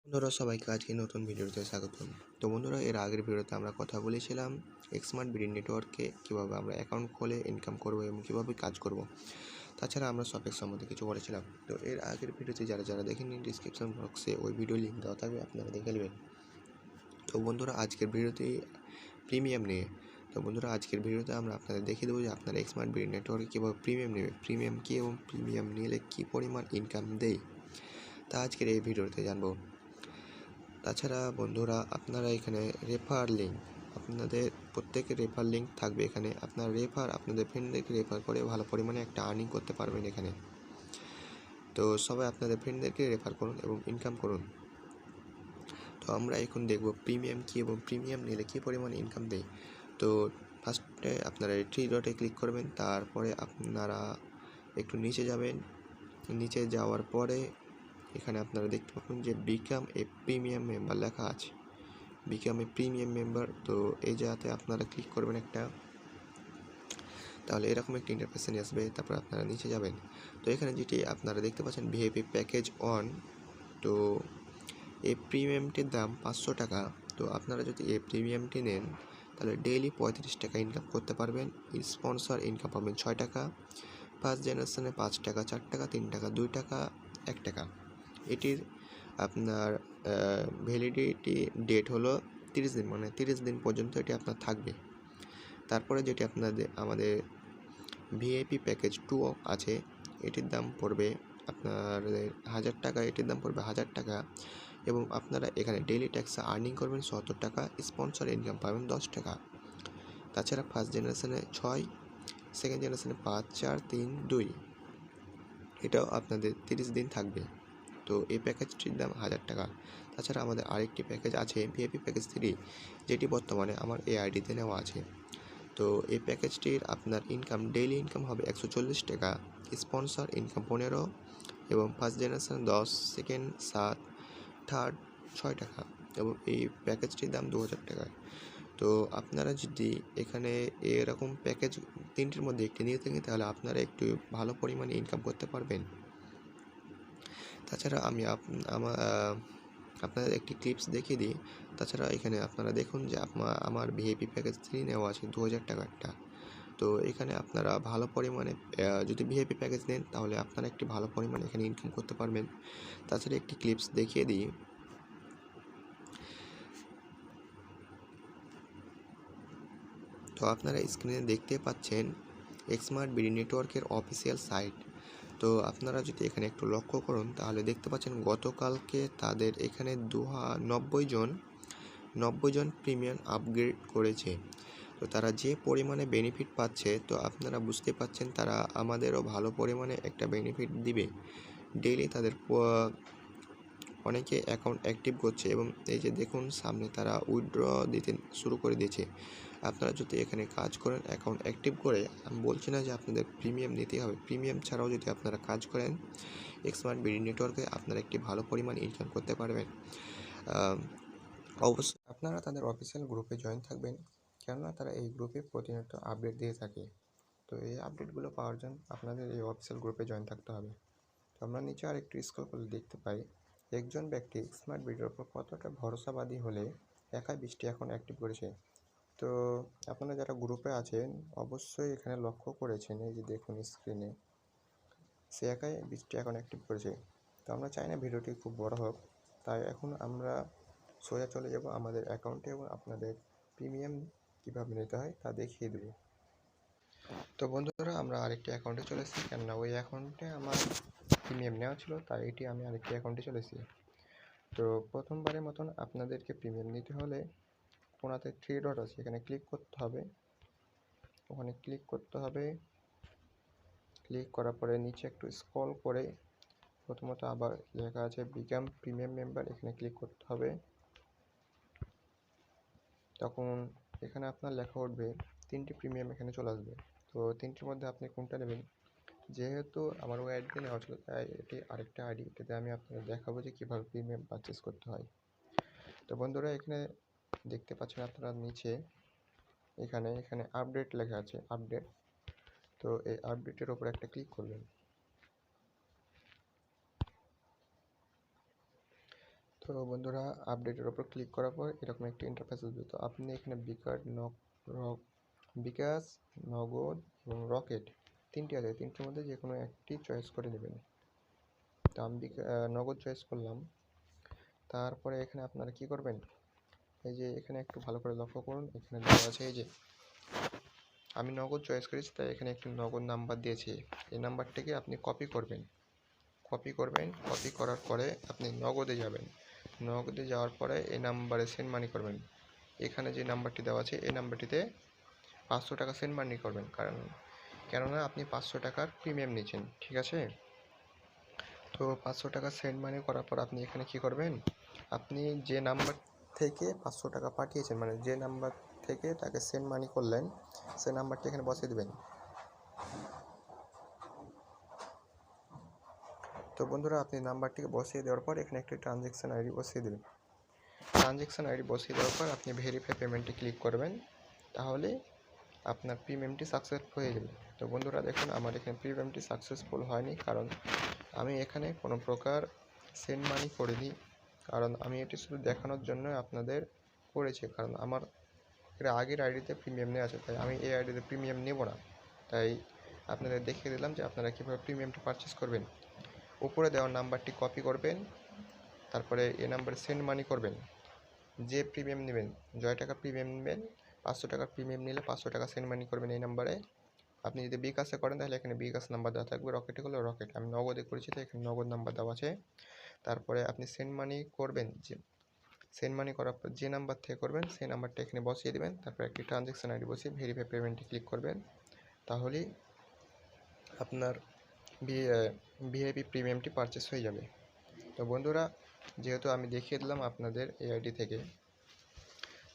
বন্ধুরা সবাইকে আজকে নতুন ভিডিওতে স্বাগতম। তো বন্ধুরা এর আগের ভিডিওতে আমরা কথা বলেছিলাম স্মার্ট বিডি নেটওয়ার্কে কীভাবে আমরা অ্যাকাউন্ট খুলে ইনকাম করব এবং কীভাবে কাজ করব। তাছাড়া আমরা সফেক্স সম্বন্ধে কিছু বলেছিলাম। তো এর আগের ভিডিওতে যারা দেখেননি ডিসক্রিপশন বক্সে ওই ভিডিও লিঙ্ক দেওয়া থাকবে, আপনারা দেখে নেবেন। তো বন্ধুরা আজকের ভিডিওতে প্রিমিয়াম নিয়ে আজকের ভিডিওতে আমরা আপনাদের দেখিয়ে দেবো যে আপনারা স্মার্ট বিডি নেটওয়ার্কে কীভাবে প্রিমিয়াম নেবে, প্রিমিয়াম কী এবং প্রিমিয়াম নিলে কী পরিমাণ ইনকাম দেয়, তা আজকের এই ভিডিওতে জানবো। তাছাড়া বন্ধুরা আপনারা এখানে রেফার লিঙ্ক, আপনাদের প্রত্যেকের রেফার লিঙ্ক থাকবে এখানে। আপনার আপনাদের ফ্রেন্ডদেরকে রেফার করে ভালো পরিমাণে একটা আর্নিং করতে পারবেন এখানে। তো সবাই আপনাদের ফ্রেন্ডদেরকে রেফার করুন এবং ইনকাম করুন। তো আমরা এখন দেখব প্রিমিয়াম কী এবং প্রিমিয়াম নিলে কী পরিমাণে ইনকাম দেয়। তো ফার্স্টে আপনারা থ্রি ডটে ক্লিক করবেন, তারপরে আপনারা একটু নিচে যাবেন। নিচে যাওয়ার পরে এখানে আপনারা দেখতে পাবেন যে বিকাম এ প্রিমিয়াম মেম্বার লেখা আছে, বিকাম এ প্রিমিয়াম মেম্বার। তো এই জায়গাতে আপনারা ক্লিক করবেন একটা, তাহলে এরকম একটি ইন্টারফেস নিয়ে আসবে। তারপর আপনারা নিচে যাবেন। তো এখানে যেটি আপনারা দেখতে পাচ্ছেন ভিআইপি প্যাকেজ অন, তো এই প্রিমিয়ামটির দাম 500 টাকা। তো আপনারা যদি এই প্রিমিয়ামটি নেন তাহলে ডেইলি 35 টাকা ইনকাম করতে পারবেন। স্পন্সর ইনকাম পাবেন 6 টাকা, ফার্স্ট জেনারেশনে 5 টাকা, 4 টাকা, 3 টাকা, 2 টাকা, 1 টাকা। এটির আপনার ভ্যালিডিটি ডেট হলো 30 দিন, মানে 30 দিন পর্যন্ত এটি আপনার থাকবে। তারপরে যেটি আমাদের ভিআইপি প্যাকেজ 2 আছে, এটির দাম পড়বে আপনাদের 1000 টাকা, এটির দাম পড়বে 1000 টাকা এবং আপনারা এখানে ডেইলি ট্যাক্সে আর্নিং করবেন 70 টাকা, স্পন্সর ইনকাম পাবেন 10 টাকা। তাছাড়া ফার্স্ট জেনারেশনে 6, সেকেন্ড জেনারেশনে 5, 4, 3, 2, এটাও আপনাদের 30 দিন থাকবে। তো এই প্যাকেজটির দাম 1000 টাকা। তাছাড়া আমাদের আরেকটি প্যাকেজ আছে ভিআইপি প্যাকেজ 3, যেটি বর্তমানে আমার এই আইডিতে নেওয়া আছে। তো এই প্যাকেজটির আপনার ডেইলি ইনকাম হবে 140 টাকা, স্পন্সর ইনকাম 15 এবং ফার্স্ট জেনারেশন 10, সেকেন্ড 7, থার্ড 6 টাকা এবং এই প্যাকেজটির দাম 2000 টাকা। তো আপনারা যদি এখানে এরকম প্যাকেজ তিনটির মধ্যে একটি নিয়ে থাকেন তাহলে আপনারা একটু ভালো পরিমাণে ইনকাম করতে পারবেন। তাছাড়া আমি আপনাদের একটি ক্লিপস দেখিয়ে দিই। তাছাড়া এখানে আপনারা দেখুন যে আমার ভিআইপি প্যাকেজ 3 নেওয়া আছে 2000 টাকারটা। তো এখানে আপনারা ভালো পরিমাণে যদি ভিআইপি প্যাকেজ নেন তাহলে আপনারা একটি ভালো পরিমাণে এখানে ইনকাম করতে পারবেন। তাছাড়া একটি ক্লিপস দেখিয়ে দিই। তো আপনারা স্ক্রিনে দেখতে পাচ্ছেন স্মার্ট বিডি নেটওয়ার্কের অফিসিয়াল সাইট। তো আপনারা যদি এখানে একটু লক্ষ্য করুন তাহলে দেখতে পাচ্ছেন গতকালকে তাদের এখানে 90 জন প্রিমিয়াম আপগ্রেড করেছে। তো তারা যে পরিমাণে বেনিফিট পাচ্ছে, তো আপনারা বুঝতে পাচ্ছেন তারা আমাদেরও ভালো পরিমাণে একটা বেনিফিট দিবে। ডেইলি তাদের অনেকে অ্যাকাউন্ট অ্যাক্টিভ করছে এবং এই যে দেখুন সামনে তারা উইথড্র দিতে শুরু করে দিয়েছে। আপনারা যদি এখানে কাজ করেন অ্যাকাউন্ট অ্যাক্টিভ করে, আমি বলছি না যে আপনাদের প্রিমিয়াম নিতেই হবে, প্রিমিয়াম ছাড়াও যদি আপনারা কাজ করেন স্মার্ট বিডি নেটওয়ার্কে আপনারা একটি ভালো পরিমাণ ইনকাম করতে পারবেন। অবশ্যই আপনারা তাদের অফিসিয়াল গ্রুপে জয়েন থাকবেন, কেননা তারা এই গ্রুপে প্রতিনিয়ত আপডেট দিয়ে থাকে। তো এই আপডেটগুলো পাওয়ার জন্য আপনাদের এই অফিসিয়াল গ্রুপে জয়েন থাকতে হবে। তো আমরা নিচে আর একটু স্ক্রল করলে দেখতে পাই একজন ব্যক্তি স্মার্ট বিডির ওপর কতটা ভরসাবাদী হলে একাই 20টি অ্যাকাউন্ট অ্যাক্টিভ করেছে। তো আপনারা যারা গ্রুপে আছেন অবশ্যই এখানে লক্ষ্য করেছেন, এই যে দেখুন স্ক্রিনে সে একাই 20টি অ্যাকাউন্ট অ্যাক্টিভ করেছে। তো আমরা চাই না ভিডিওটি খুব বড় হোক, তাই এখন আমরা সোজা চলে যাব আমাদের অ্যাকাউন্টে এবং আপনাদের প্রিমিয়াম কীভাবে নিতে হয় তা দেখিয়ে দেব। তো বন্ধুরা আমরা আরেকটি অ্যাকাউন্টে চলে এসেছি, কেননা ওই অ্যাকাউন্টে আমার প্রিমিয়াম নেওয়া ছিল, তাই এটি আমি আরেকটি অ্যাকাউন্টে চলে এসেছি। তো প্রথমবারের মতন আপনাদেরকে প্রিমিয়াম নিতে হলে কোনাতে 3 ডট আছে, এখানে ক্লিক করতে হবে। ওখানে ক্লিক করতে হবে, ক্লিক করার পরে নিচে একটু স্ক্রল করে প্রথমত আবার লেখা আছে বিকাম প্রিমিয়াম মেম্বার, এখানে ক্লিক করতে হবে। তখন এখানে আপনার লেখা উঠবে 3টি প্রিমিয়াম, এখানে চলে আসবে। তো 3টির মধ্যে আপনি কোনটা নেবেন। যেহেতু আমার ওই আইডিতে নেওয়া ছিল তাই এটি আরেকটা আইডি, এটাতে আমি আপনাদের দেখাবো যে কীভাবে প্রিমিয়াম পারচেস করতে হয়। তো বন্ধুরা এখানে দেখতে পাচ্ছেন আপনারা নিচে এখানে আপডেট লেখা আছে, আপডেট। তো এই আপডেটের ওপর একটা ক্লিক করবেন। তো বন্ধুরা, আপডেটের ওপর ক্লিক করার পর এরকম একটা ইন্টারফেস আসবে। তো আপনি এখানে বিকাশ, নগদ এবং রকেট তিনটি আছে, তিনটির মধ্যে যে কোনো একটি চয়েস করে নেবেন। তো আমি নগদ চয়েস করলাম। তারপরে এখানে আপনারা কি করবেন, এই যে এখানে একটু ভালো করে লক্ষ্য করুন, এখানে দেওয়া আছে এই যে আমি নগদ চয়েস করেছি, তাই এখানে একটি নগদ নাম্বার দিয়েছি। এই নাম্বারটিকে আপনি কপি করবেন। কপি করার পরে আপনি নগদে যাবেন। নগদে যাওয়ার পরে এই নাম্বারে সেন্ড মানি করবেন। এখানে যে নাম্বারটি দেওয়া আছে এই নাম্বারটিতে 500 টাকা সেন্ড মানি করবেন, কেননা আপনি 500 টাকার প্রিমিয়াম নিচ্ছেন, ঠিক আছে। তো 500 টাকা সেন্ড মানি করার পর আপনি এখানে কি করবেন, আপনি যে নাম্বার থেকে 500 টাকা পাঠিয়েছেন, মানে যে নাম্বার থেকে তাকে সেন্ড মানি করলেন, সে নাম্বারটি এখানে বসিয়ে দেবেন। তো বন্ধুরা, আপনি নাম্বারটিকে বসিয়ে দেওয়ার পর এখানে একটি ট্রানজ্যাকশান আইডি বসিয়ে দেবেন। ট্রানজ্যাকশান আইডি বসিয়ে দেওয়ার পর আপনি ভেরিফাই পেমেন্টে ক্লিক করবেন, তাহলে আপনার প্রিমিয়ামটি সাকসেসফুল হয়ে যাবে। তো বন্ধুরা দেখুন, আমার এখানে প্রিমিয়ামটি সাকসেসফুল হয়নি, কারণ আমি এখানে কোনো প্রকার সেন্ড মানি করিনি। কারণ আমি এটি শুধু দেখানোর জন্য আপনাদের করেছি, কারণ আমার এর আগের আইডিতে প্রিমিয়াম নেওয়া আছে, তাই আমি এই আইডিতে প্রিমিয়াম নেব না। তাই আপনাদের দেখিয়ে দিলাম যে আপনারা কীভাবে প্রিমিয়ামটি পারচেস করবেন। উপরে দেওয়া নাম্বারটি কপি করবেন, তারপরে এই নাম্বারে সেন্ড মানি করবেন। যে প্রিমিয়াম নেবেন, জয় টাকা প্রিমিয়াম নেবেন, 500 টাকার প্রিমিয়াম নিলে 500 টাকা সেন্ড মানি করবেন এই নাম্বারে। আপনি যদি বিকাশে করেন তাহলে এখানে বিকাশ নাম্বার দেওয়া থাকবে, রকেটে করলে রকেট। আমি নগদে করেছি তো এখানে নগদ নাম্বার দেওয়া আছে। তারপরে আপনি সেন্ড মানি করবেন, যে সেন্ড মানি করার পর যে নাম্বার থেকে করবেন সেই নাম্বারটা এখানে বসিয়ে দেবেন। তারপর একটি ট্রানজ্যাকশান আইডি বসিয়ে ভেরিফাই পেমেন্টে ক্লিক করবেন, তাহলেই আপনার ভিআইপি প্রিমিয়ামটি পারচেস হয়ে যাবে। তো বন্ধুরা, যেহেতু আমি দেখিয়ে দিলাম আপনাদের এই আইডি থেকে,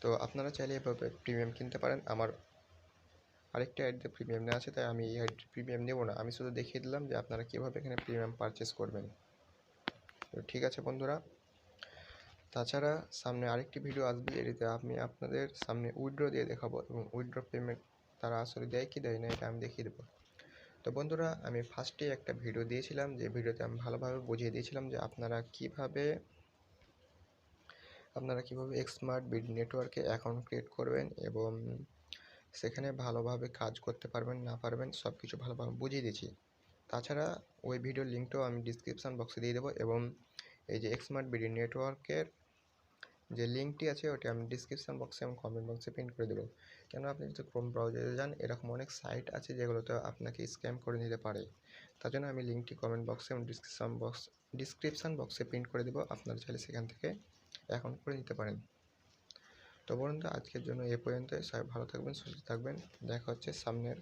তো আপনারা চাইলে এভাবে প্রিমিয়াম কিনতে পারেন। আমার আরেকটি আইডিতে প্রিমিয়াম নেওয়া আছে, তাই আমি এই আইডির প্রিমিয়াম নেব না। আমি শুধু দেখিয়ে দিলাম যে আপনারা কীভাবে এখানে প্রিমিয়াম পারচেস করবেন। তো ঠিক আছে বন্ধুরা, তাছাড়া সামনে আরেকটি ভিডিও আসবে, এটিতে আমি আপনাদের সামনে উইথড্র দিয়ে দেখাবো এবং উইথড্র পেমেন্ট তারা আসলে দেয় কি দেয় না এটা আমি দেখিয়ে দেবো। তো বন্ধুরা, আমি ফার্স্টে একটা ভিডিও দিয়েছিলাম, যে ভিডিওতে আমি ভালোভাবে বুঝিয়ে দিয়েছিলাম যে আপনারা কিভাবে স্মার্ট বিড নেটওয়ার্কে অ্যাকাউন্ট ক্রিয়েট করবেন এবং সেখানে ভালোভাবে কাজ করতে পারবেন না পারবেন সব কিছু ভালোভাবে বুঝিয়ে দিয়েছি। তাছাড়া ওই ভিডিওর লিঙ্কটাও আমি ডিসক্রিপশান বক্সে দিয়ে দেবো, এবং এই যে স্মার্ট বিড নেটওয়ার্কের যে লিঙ্কটি আছে ওটি আমি ডিসক্রিপশান বক্সে এবং কমেন্ট বক্সে পিন করে দেবো। কেন আপনি যদি ক্রোম ব্রাউজারে যান, এরকম অনেক সাইট আছে যেগুলোতে আপনাকে স্ক্যাম করে নিতে পারে। তার জন্য আমি লিঙ্কটি কমেন্ট বক্সে এবং ডিসক্রিপশান বক্সে পিন করে দেবো, আপনারা চাইলে সেখান থেকে অ্যাকাউন্ট করে নিতে পারেন। তো বন্ধুরা, আজকের জন্য এ পর্যন্তই। সবাই ভালো থাকবেন, সুস্থ থাকবেন। দেখা হচ্ছে সামনের